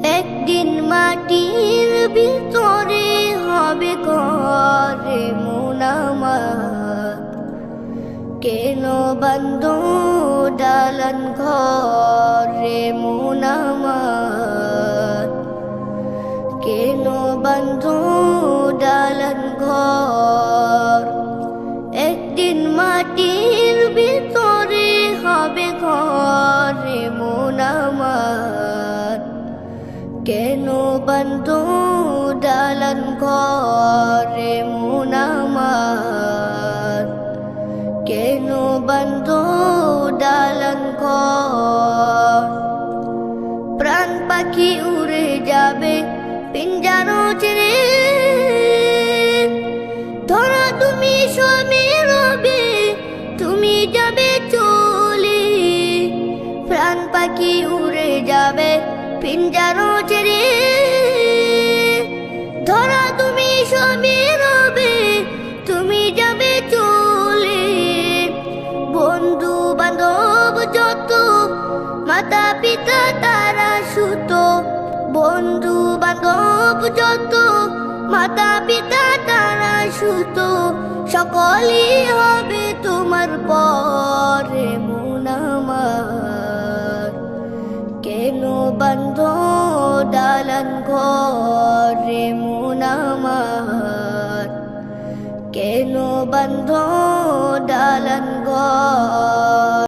একদিন মাটির ভিতরে হবে ঘরে মন আমার। কেন বন্ধ দালান ঘরে মন আমার? কেন বন্ধ দালান ঘর? একদিন মাটির ভিতরে হবে ঘরে মন আমার। কেন বন্ধ দালান ঘরে মন আমার? কেন বন্ধ দালান ঘর? প্রাণ পাখি উড়ে যাবে পিঞ্জার ছেড়ে, ধরা তুমি সবে রবে, তুমি যাবে চলে। প্রাণ পাখি উড়ে যাবে পিঞ্জার ছেড়ে, ধরা তুমি সবে রবে, তুমি যাবে চলে। বন্ধু বান্ধব যত, মাতা পিতা তারা সুত। বন্ধু বান্ধব যত, মাতা পিতা তারা সুত। সকলেই হবে তোমার পরে মন আমার। কেন বন্ধ দালান ঘরে মন আমার? কেন বন্ধ দালান ঘর?